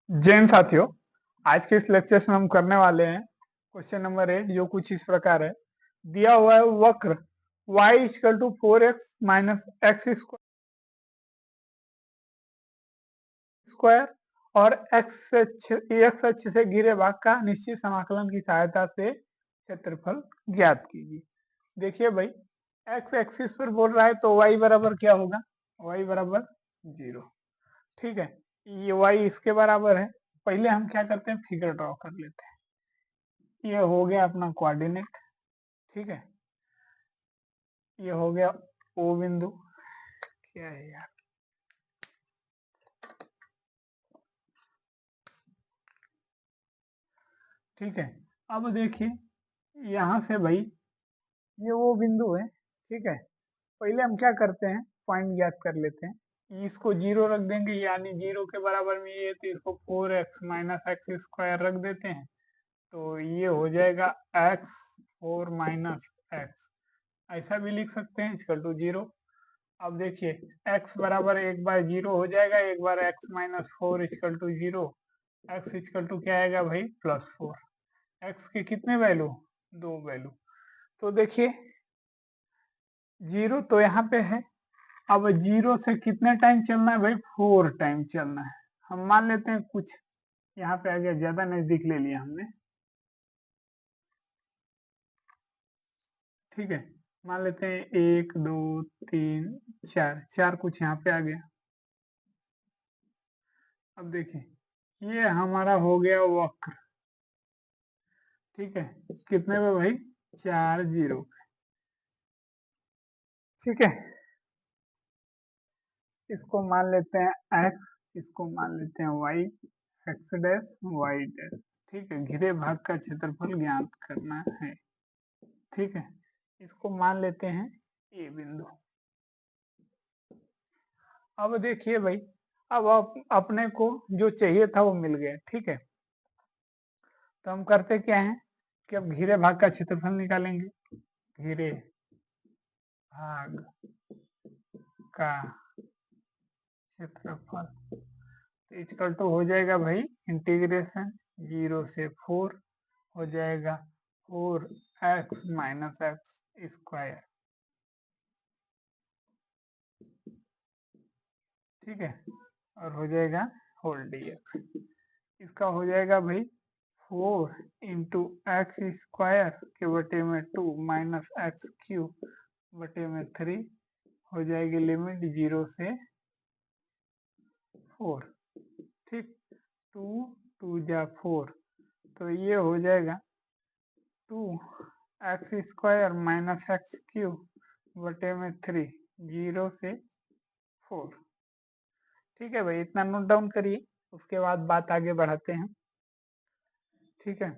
जैन साथियों, आज के इस लेक्चर में हम करने वाले हैं क्वेश्चन नंबर 8, जो कुछ इस प्रकार है। दिया हुआ है वक्र y equal to 4x minus X square और x अक्ष से घिरे भाग का निश्चित समाकलन की सहायता से क्षेत्रफल ज्ञात कीजिए। देखिए भाई, x एक्सिस पर बोल रहा है तो y बराबर क्या होगा? y बराबर 0। ठीक है, ये y इसके बराबर है। पहले हम क्या करते हैं, फिगर ड्रॉ कर लेते हैं। ये हो गया अपना कोऑर्डिनेट। ठीक है, ये हो गया ओ बिंदु। क्या है यार, ठीक है। अब देखिए, यहाँ से भाई ये वो बिंदु है। ठीक है, पहले हम क्या करते हैं, पॉइंट ज्ञात कर लेते हैं। इसको 0 रख देंगे, यानी 0 के बराबर में ये, तो इसको 4x माइनस एक्स स्क्वायर रख देते हैं। तो ये हो जाएगा x 4 माइनस एक्स। ऐसा भी लिख सकते हैं, इक्वल टू 0। अब देखिए, x बराबर एक बार 0 हो जाएगा, एक बार x minus 4 equal to 0। x equal to क्या आएगा भाई, +4। x के कितने वैल्यू? 2 वैल्यू। तो देखिए, 0 तो यहाँ पे है। अब 0 से कितने टाइम चलना है भाई? 4 टाइम चलना है। हम मान लेते हैं कुछ यहाँ पे आ गया, ज्यादा नजदीक ले लिया हमने। ठीक है, मान लेते हैं 1 2 3 4, 4 कुछ यहाँ पे आ गया। अब देखिए, ये हमारा हो गया वक्र। ठीक है, कितने पे भाई? 4 0। ठीक है, इसको मान लेते हैं x, इसको मान लेते हैं y, x dash y dash. ठीक है, घिरे भाग का क्षेत्रफल ज्ञात करना है। ठीक है, इसको मान लेते हैं ए बिंदु। अब देखिए भाई, अब अपने को जो चाहिए था वो मिल गया। ठीक है, तो हम करते क्या है कि अब घिरे भाग का क्षेत्रफल निकालेंगे। घिरे भाग का क्षेत्रफल इक्वल टू हो जाएगा भाई, इंटीग्रेशन 0 से 4 हो जाएगा 4x माइनस एक्स स्क्वायर। ठीक है, और हो जाएगा होल dx। इसका हो जाएगा भाई 4 इंटू एक्स स्क्वायर के बटे में 2 माइनस एक्स क्यूब बटे में 3 हो जाएगी लिमिट 0 से 4। ठीक, 2 2 जा 4, तो ये हो जाएगा 2 x square minus x cube बटे में 3, 0 से 4। ठीक है भाई, इतना नोट डाउन करिए, उसके बाद बात आगे बढ़ाते हैं। ठीक है,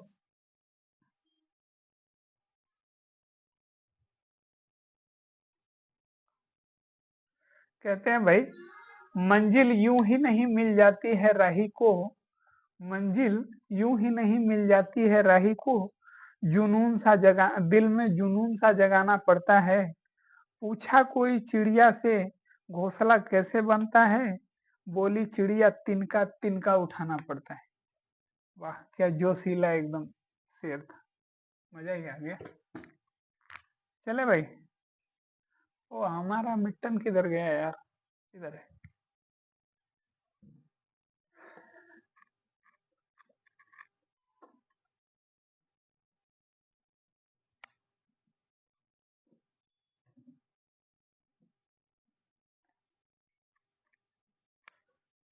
कहते हैं भाई, मंजिल यूं ही नहीं मिल जाती है राही को, मंजिल यूं ही नहीं मिल जाती है राही को, जुनून सा जगा दिल में जुनून सा जगाना पड़ता है। पूछा कोई चिड़िया से घोंसला कैसे बनता है, बोली चिड़िया तिनका तिनका उठाना पड़ता है। वाह, क्या जोशीला एकदम शेर था, मजा ही आ गया। चले भाई, वो हमारा मिट्टन किधर गया यार? इधर है।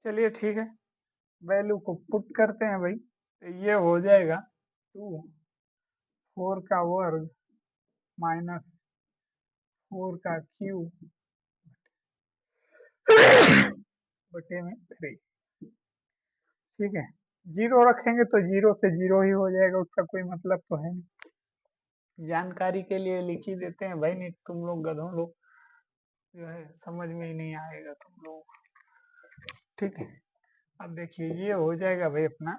चलिए ठीक है, वैल्यू को पुट करते हैं भाई, तो ये हो जाएगा 2 4 का वर्ग माइनस 4 का क्यूब बटे में 3। ठीक है, 0 रखेंगे तो 0 से 0 ही हो जाएगा, उसका कोई मतलब तो है नहीं। जानकारी के लिए लिख ही देते हैं भाई, नहीं तुम लोग गधों लोग जो है समझ में ही नहीं आएगा तुम लोग। ठीक है, अब देखिए, ये हो जाएगा भाई अपना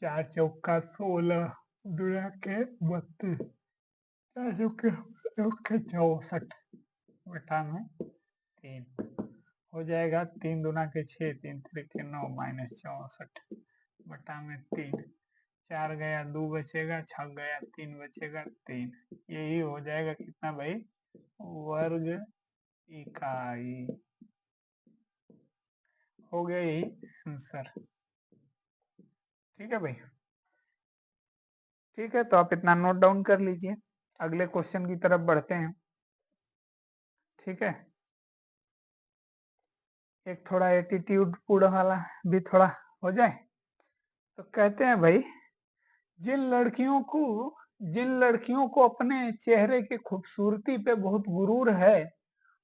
4 चौका 16 दुआ के 32, 4 चौके 64 बटा में 3। हो जाएगा 3 दूना के 6, 3 त्रिक 9 माइनस 64 बटा में 3, 4 गया 2 बचेगा, 6 गया 3 बचेगा 3, यही हो जाएगा कितना भाई, वर्ग इकाई। हो गया यही आंसर। ठीक है भाई, ठीक है, तो आप इतना नोट डाउन कर लीजिए, अगले क्वेश्चन की तरफ बढ़ते हैं। ठीक है, एक थोड़ा एटीट्यूड पूर्ण वाला भी थोड़ा हो जाए। तो कहते हैं भाई, जिन लड़कियों को अपने चेहरे की खूबसूरती पे बहुत गुरूर है,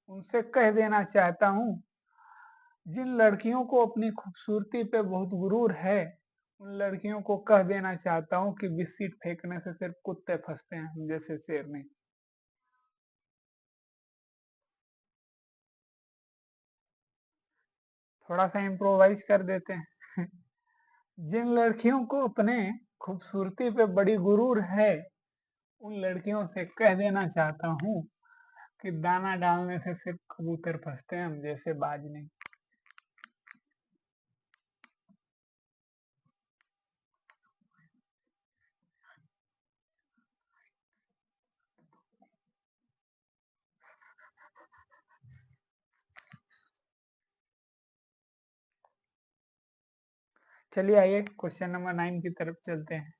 उनसे कह देना चाहता हूँ, जिन लड़कियों को अपनी खूबसूरती पे बहुत गुरूर है, उन लड़कियों को कह देना चाहता हूँ कि बिस्किट फेंकने से सिर्फ कुत्ते फंसते हैं, जैसे शेर नहीं। थोड़ा सा इम्प्रोवाइज कर देते हैं। जिन लड़कियों को अपने खूबसूरती पे बड़ी गुरूर है, उन लड़कियों से कह देना चाहता हूँ कि दाना डालने से सिर्फ कबूतर फंसते हैं, हम जैसे बाज नहीं। चलिए आइए क्वेश्चन नंबर 9 की तरफ चलते हैं।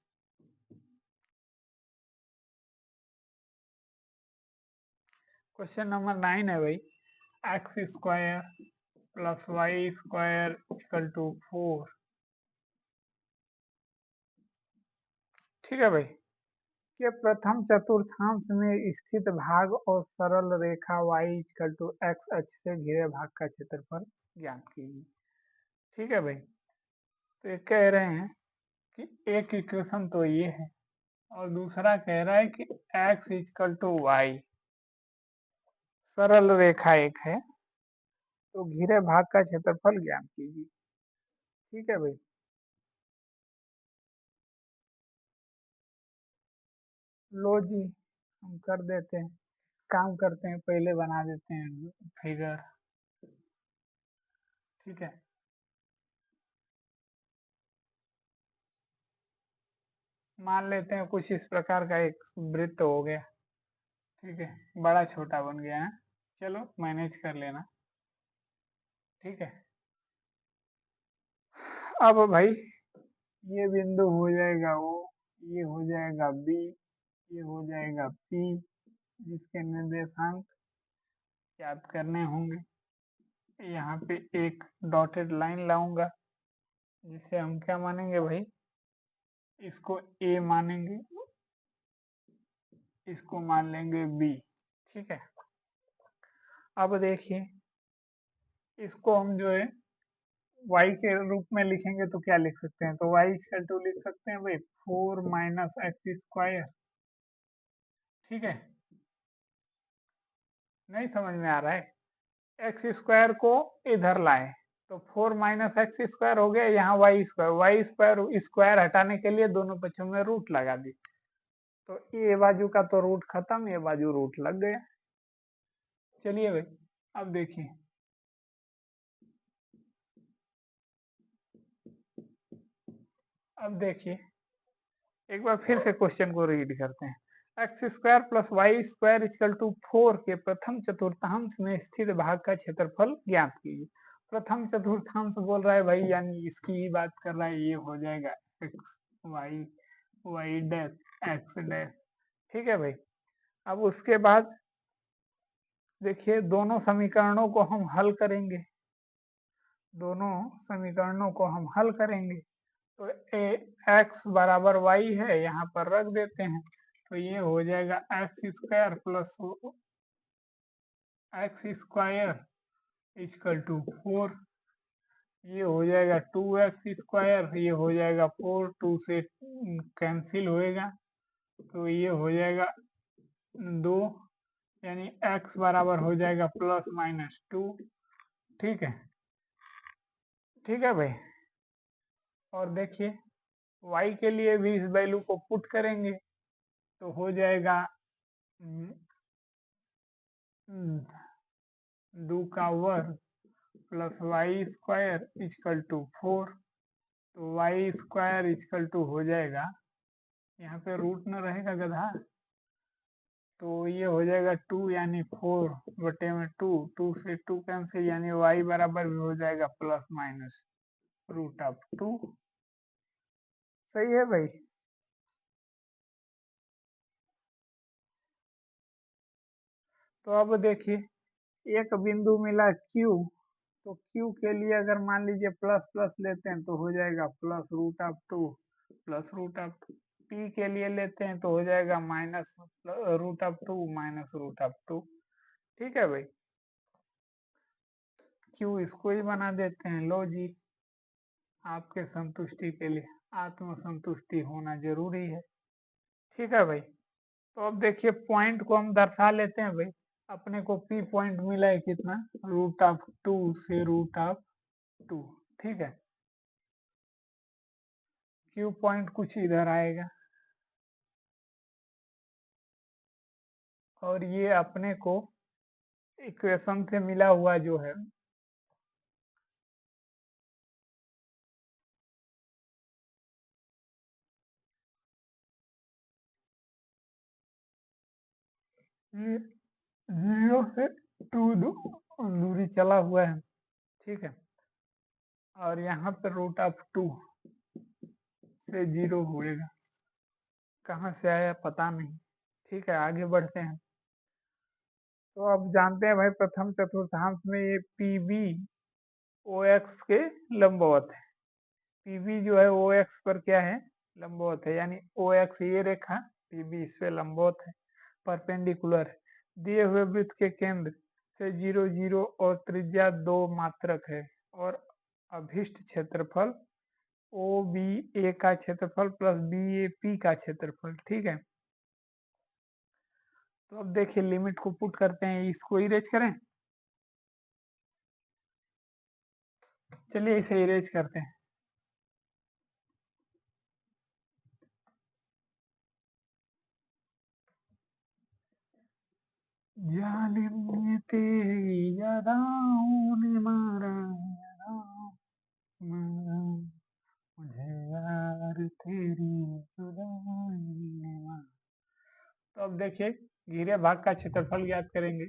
क्वेश्चन नंबर 9 है भाई, X square plus Y square equal to 4। ठीक है भाई, के प्रथम चतुर्थांश में स्थित भाग और सरल रेखा y इक्वल टू एक्स अक्ष से घिरे भाग का क्षेत्रफल ज्ञात कीजिए। ठीक है भाई, तो ये कह रहे हैं कि एक इक्वेशन तो ये है, और दूसरा कह रहा है कि x इक्वल टू वाई, सरल रेखा एक है, तो घिरे भाग का क्षेत्रफल ज्ञात कीजिए। ठीक है भाई, लो जी, हम कर देते हैं, काम करते हैं, पहले बना देते हैं फिगर। ठीक है, मान लेते हैं कुछ इस प्रकार का एक वृत्त हो गया। ठीक है, बड़ा छोटा बन गया है, चलो मैनेज कर लेना। ठीक है, अब भाई ये बिंदु हो जाएगा ओ, ये हो जाएगा बी, ये हो जाएगा पी, जिसके निर्देशांक याद करने होंगे। यहाँ पे एक डॉटेड लाइन लाऊंगा, जिसे हम क्या मानेंगे भाई, इसको ए मानेंगे, इसको मान लेंगे बी। ठीक है, अब देखिए, इसको हम जो है y के रूप में लिखेंगे तो क्या लिख सकते हैं, तो y इक्वल टू लिख सकते हैं भाई 4 माइनस एक्स स्क्वायर। ठीक है, नहीं समझ में आ रहा है, एक्स स्क्वायर को इधर लाए तो 4 माइनस एक्स स्क्वायर हो गया, यहाँ वाई स्क्वायर स्क्वायर हटाने के लिए दोनों पक्षों में रूट लगा दी, तो ये बाजू का तो रूट खत्म, ये बाजू रूट लग गया। चलिए भाई, अब देखिए, अब देखिए एक बार फिर से क्वेश्चन को रीड करते हैं। X square plus Y square equal to 4 के प्रथम चतुर्थांश में स्थित भाग का क्षेत्रफल ज्ञात कीजिए। प्रथम चतुर्थांश बोल रहा है भाई, यानी इसकी ही बात कर रहा है, ये हो जाएगा X Y, Y dash X dash. ठीक है भाई, अब उसके बाद देखिए, दोनों समीकरणों को हम हल करेंगे, दोनों समीकरणों को हम हल करेंगे, तो ए एक्स बराबर वाई है, यहाँ पर रख देते हैं, तो ये हो जाएगा X square plus X square equal to 4, ये हो जाएगा 2x स्क्वायर, ये हो जाएगा 4, 2 से कैंसिल होएगा, तो ये हो जाएगा 2, यानी x बराबर हो जाएगा प्लस माइनस 2। ठीक है, ठीक है भाई, और देखिए y के लिए भी इस वैल्यू को पुट करेंगे, तो हो जाएगा 2 का वर्ग plus Y square equal to 4। तो वाई स्क्वायर इजकल टू हो जाएगा, यहाँ पे रूट न रहेगा गधा, तो ये हो जाएगा 2 यानी 4 बटे में 2, 2 से 2 कैंसिल, यानी वाई बराबर भी हो जाएगा प्लस माइनस रूट ऑफ 2। सही है भाई। तो अब देखिए एक बिंदु मिला Q, तो Q के लिए अगर मान लीजिए प्लस प्लस लेते हैं तो हो जाएगा plus root of 2 plus root of 2। P के लिए लेते हैं तो हो जाएगा minus root of 2 minus root of 2। ठीक है भाई, Q इसको ही बना देते हैं। लो जी, आपके संतुष्टि के लिए आत्म संतुष्टि होना जरूरी है। ठीक है भाई, तो अब देखिए पॉइंट को हम दर्शा लेते हैं भाई। अपने को P पॉइंट मिला है कितना, रूट ऑफ 2 से रूट ऑफ 2। ठीक है, Q पॉइंट कुछ इधर आएगा, और ये अपने को इक्वेशन से मिला हुआ जो है ये 0 से 2 दूरी चला हुआ है। ठीक है, और यहाँ पे रूट ऑफ 2 से 0 होएगा, कहाँ से आया पता नहीं। ठीक है, आगे बढ़ते हैं। तो अब जानते हैं भाई प्रथम चतुर्थांश में ये पी बी ओ एक्स के लंबवत है। पी बी जो है ओ एक्स पर क्या है, लंबवत है, यानी ओ एक्स ये रेखा, पी बी इस पे लंबवत है, परपेंडिकुलर है। दिए हुए वृत्त के केंद्र से 0 0 और त्रिज्या 2 मात्रक है, और अभिष्ट क्षेत्रफल ओ बी ए का क्षेत्रफल प्लस बी ए पी का क्षेत्रफल। ठीक है, तो अब देखिए लिमिट को पुट करते हैं, इसको इरेज करें। चलिए इसे इरेज करते हैं। जालिम ये तेरी यादाओं ने मारा, मारा मुझे यार तेरी जुदाई ने मारा। तो अब देखिए घेरे भाग का क्षेत्रफल ज्ञात करेंगे।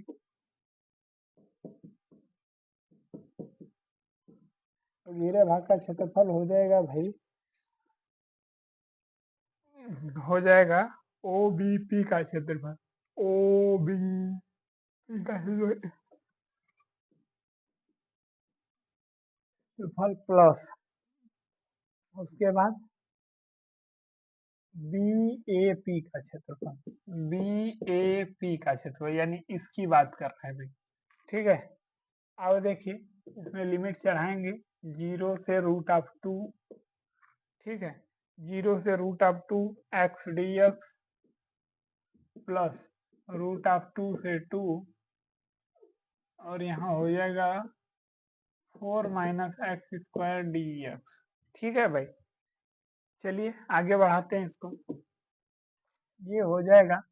तो घेरे भाग का क्षेत्रफल हो जाएगा भाई, हो जाएगा ओ बी पी का क्षेत्रफल, ओ बी पी का क्षेत्रफल प्लस उसके बाद बी ए पी का क्षेत्रफल, बी ए पी का क्षेत्रफल, यानी इसकी बात कर रहे हैं भाई। ठीक है, अब देखिए इसमें लिमिट चढ़ाएंगे 0 से रूट ऑफ 2। ठीक है, 0 से root of 2 X D X plus root of 2 से 2, और यहाँ हो जाएगा 4 minus X square D X. ठीक है भाई, चलिए आगे बढ़ाते हैं इसको। ये हो जाएगा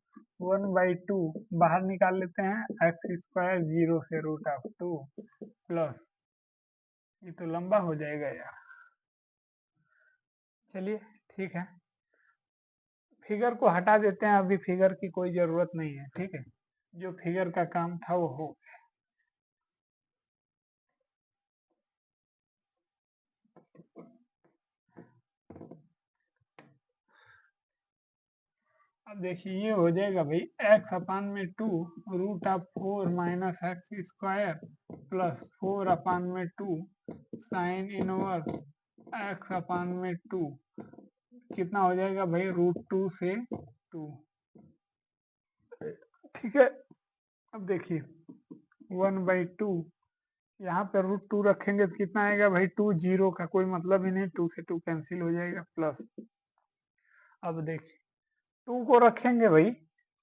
1/2, बाहर निकाल लेते हैं एक्स स्क्वायर 0 से रूट ऑफ 2 प्लस, ये तो लंबा हो जाएगा यार। चलिए ठीक है, फिगर को हटा देते हैं, अभी फिगर की कोई जरूरत नहीं है। ठीक है, जो फिगर का काम था वो हो। अब देखिए ये हो जाएगा भाई एक्स अपान में 2 root of 4 minus X square plus 4 upon में 2 साइन इनवर्स एक्स अपान में 2, कितना हो जाएगा भाई रूट 2 से 2। ठीक है, अब देखिए 1/2, यहाँ पे रूट 2 रखेंगे तो कितना आएगा भाई 2, 0 का कोई मतलब ही नहीं, 2 से 2 कैंसिल हो जाएगा प्लस। अब देखिए 2 को रखेंगे भाई,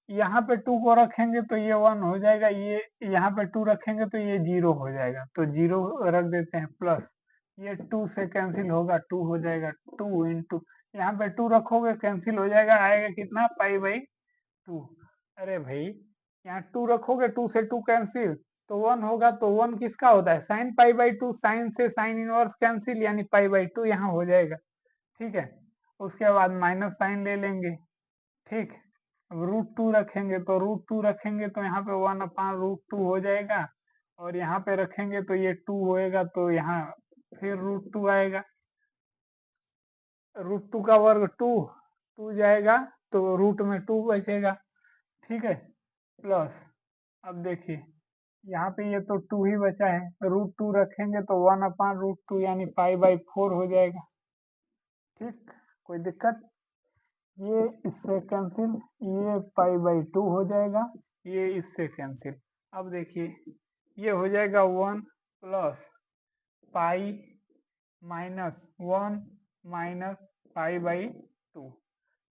यहाँ पे 2 को रखेंगे तो ये 1 हो जाएगा, ये यहाँ पे 2 रखेंगे तो ये 0 हो जाएगा, तो 0 रख देते हैं प्लस, ये 2 से कैंसिल होगा, 2 हो जाएगा 2 इंटू, यहाँ पे 2 रखोगे कैंसिल हो जाएगा, आएगा कितना पाई बाई 2। अरे भाई यहाँ 2 रखोगे 2 से 2 कैंसिल, तो 1 होगा तो 1 किसका होता है साइन पाई बाई 2, साइन से साइन इनवर्स कैंसिल यानी पाई बाई 2 यहाँ हो जाएगा। ठीक है, उसके बाद माइनस साइन ले लेंगे। ठीक, अब √2 रखेंगे तो √2 रखेंगे तो यहाँ पे 1/√2 हो जाएगा, और यहाँ पे रखेंगे तो ये 2 होएगा तो यहाँ फिर √2 आएगा। √2 का वर्ग 2 जाएगा तो रूट में 2 बचेगा। ठीक है, प्लस अब देखिए यहाँ पे ये तो 2 ही बचा है, √2 रखेंगे तो 1/√2 यानी पाई/4 हो जाएगा। ठीक, कोई दिक्कत? ये इससे कैंसिल, ये पाई/2 हो जाएगा, ये इससे कैंसिल। अब देखिए ये हो जाएगा 1 प्लस पाई माइनस 1 माइनस पाई/2।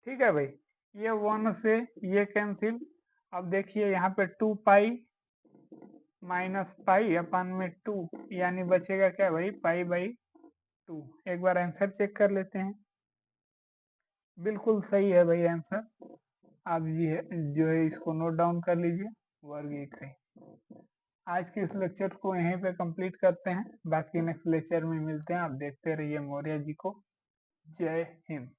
ठीक है भाई, ये 1 से ये कैंसिल। अब देखिए यहाँ पे 2 पाई माइनस पाई अपन में 2 यानी बचेगा क्या भाई पाई/2। एक बार आंसर चेक कर लेते हैं। बिल्कुल सही है भाई आंसर। आप जो है इसको नोट डाउन कर लीजिए, वर्ग 1 है। आज के इस लेक्चर को यहीं पे कंप्लीट करते हैं, बाकी नेक्स्ट लेक्चर में मिलते हैं। आप देखते रहिए मौर्य जी को। जय हिंद।